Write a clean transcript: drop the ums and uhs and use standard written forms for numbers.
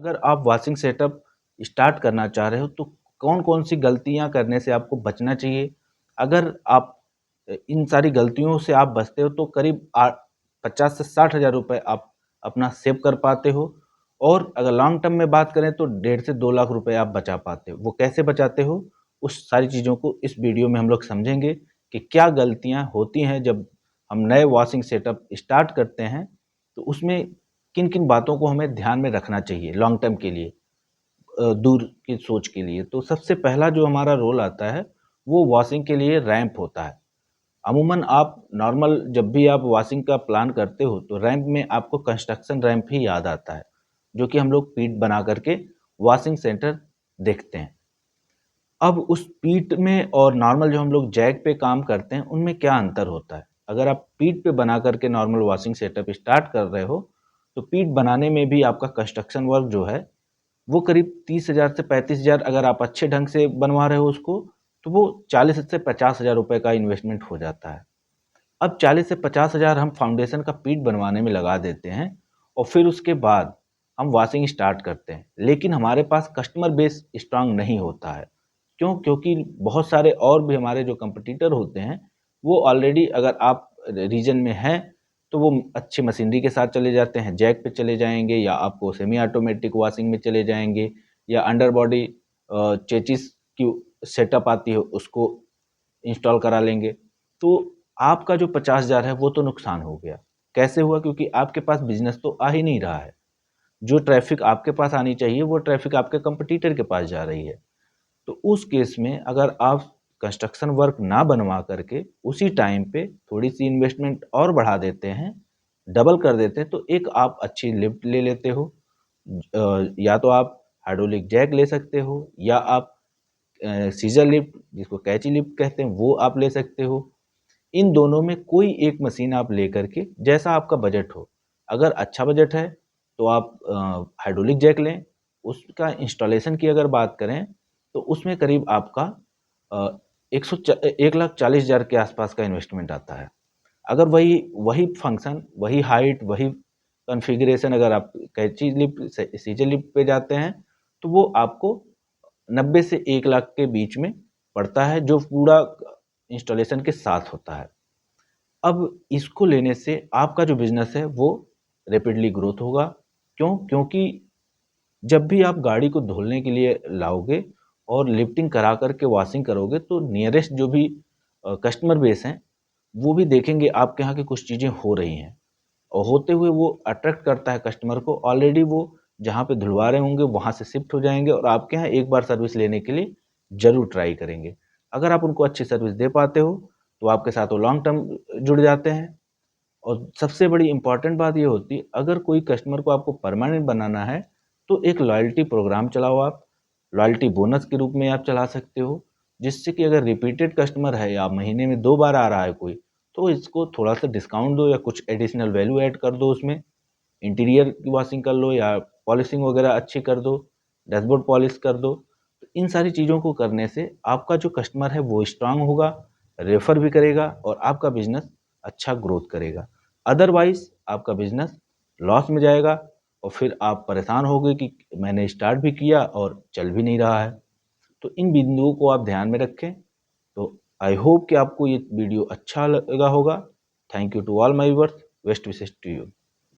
अगर आप washing setup start करना चाह रहे हो तो कौन कौन सी गलतियां करने से आपको बचना चाहिए। अगर आप इन सारी गलतियों से आप बचते हो तो करीब 50 से 60 हज़ार रुपये आप अपना सेव कर पाते हो। और अगर लॉन्ग टर्म में बात करें तो 1.5 से 2 लाख रुपए आप बचा पाते हो। वो कैसे बचाते हो, उस सारी चीज़ों को इस वीडियो में हम लोग समझेंगे कि क्या गलतियां होती हैं जब हम नए वॉशिंग सेटअप स्टार्ट करते हैं, तो उसमें किन किन बातों को हमें ध्यान में रखना चाहिए लॉन्ग टर्म के लिए, दूर की सोच के लिए। तो सबसे पहला जो हमारा रोल आता है वो वॉशिंग के लिए रैंप होता है। अमूमन आप नॉर्मल जब भी आप वॉशिंग का प्लान करते हो तो रैंप में आपको कंस्ट्रक्शन रैंप ही याद आता है, जो कि हम लोग पीट बना करके वॉशिंग सेंटर देखते हैं। अब उस पीट में और नॉर्मल जो हम लोग जैक पे काम करते हैं उनमें क्या अंतर होता है। अगर आप पीट पे बना करके नॉर्मल वॉशिंग सेटअप स्टार्ट कर रहे हो तो पीट बनाने में भी आपका कंस्ट्रक्शन वर्क जो है वो करीब 30 हज़ार से 35 हज़ार, अगर आप अच्छे ढंग से बनवा रहे हो उसको तो वो 40 से 50 हज़ार रुपये का इन्वेस्टमेंट हो जाता है। अब 40 से 50 हज़ार हम फाउंडेशन का पीट बनवाने में लगा देते हैं और फिर उसके बाद हम वॉशिंग स्टार्ट करते हैं, लेकिन हमारे पास कस्टमर बेस स्ट्रांग नहीं होता है। क्यों? क्योंकि बहुत सारे और भी हमारे जो कंपटीटर होते हैं वो ऑलरेडी, अगर आप रीजन में हैं तो वो अच्छी मशीनरी के साथ चले जाते हैं, जैक पे चले जाएंगे या आपको सेमी ऑटोमेटिक वॉशिंग में चले जाएंगे या अंडर बॉडी चेचिस की सेटअप आती है उसको इंस्टॉल करा लेंगे। तो आपका जो 50 हज़ार है वो तो नुकसान हो गया। कैसे हुआ? क्योंकि आपके पास बिजनेस तो आ ही नहीं रहा है। जो ट्रैफिक आपके पास आनी चाहिए वो ट्रैफिक आपके कंपटीटर के पास जा रही है। तो उस केस में अगर आप कंस्ट्रक्शन वर्क ना बनवा करके उसी टाइम पे थोड़ी सी इन्वेस्टमेंट और बढ़ा देते हैं, डबल कर देते हैं, तो एक आप अच्छी लिफ्ट ले लेते हो। या तो आप हाइड्रोलिक जैक ले सकते हो या आप सीजर लिफ्ट, जिसको कैची लिफ्ट कहते हैं, वो आप ले सकते हो। इन दोनों में कोई एक मशीन आप ले करके, जैसा आपका बजट हो। अगर अच्छा बजट है तो आप हाइड्रोलिक जैक लें। उसका इंस्टॉलेशन की अगर बात करें तो उसमें करीब आपका अ, 1,40,000 के आसपास का इन्वेस्टमेंट आता है। अगर वही वही फंक्शन, वही हाइट, वही कॉन्फ़िगरेशन अगर आप कैंची लिप से सीजर लिप पे जाते हैं तो वो आपको 90 से 1 लाख के बीच में पड़ता है, जो पूरा इंस्टॉलेशन के साथ होता है। अब इसको लेने से आपका जो बिज़नेस है वो रैपिडली ग्रोथ होगा। क्यों? क्योंकि जब भी आप गाड़ी को धुलने के लिए लाओगे और लिफ्टिंग करा कर के वॉशिंग करोगे तो नियरेस्ट जो भी कस्टमर बेस हैं वो भी देखेंगे आपके यहाँ की कुछ चीज़ें हो रही हैं, और होते हुए वो अट्रैक्ट करता है कस्टमर को। ऑलरेडी वो जहाँ पे धुलवा रहे होंगे वहाँ से शिफ्ट हो जाएंगे और आपके यहाँ एक बार सर्विस लेने के लिए ज़रूर ट्राई करेंगे। अगर आप उनको अच्छी सर्विस दे पाते हो तो आपके साथ वो लॉन्ग टर्म जुड़ जाते हैं। और सबसे बड़ी इम्पॉर्टेंट बात ये होती है, अगर कोई कस्टमर को आपको परमानेंट बनाना है तो एक लॉयल्टी प्रोग्राम चलाओ आप। लॉयल्टी बोनस के रूप में आप चला सकते हो, जिससे कि अगर रिपीटेड कस्टमर है या महीने में 2 बार आ रहा है कोई, तो इसको थोड़ा सा डिस्काउंट दो या कुछ एडिशनल वैल्यू ऐड कर दो उसमें। इंटीरियर की वॉशिंग कर लो या पॉलिशिंग वगैरह अच्छी कर दो, डैशबोर्ड पॉलिश कर दो। तो इन सारी चीज़ों को करने से आपका जो कस्टमर है वो स्ट्रांग होगा, रेफर भी करेगा और आपका बिजनेस अच्छा ग्रोथ करेगा। अदरवाइज आपका बिजनेस लॉस में जाएगा और फिर आप परेशान होगे कि मैंने स्टार्ट भी किया और चल भी नहीं रहा है। तो इन बिंदुओं को आप ध्यान में रखें। तो आई होप कि आपको ये वीडियो अच्छा लगा होगा। Thank you to all my viewers. Best wishes to you.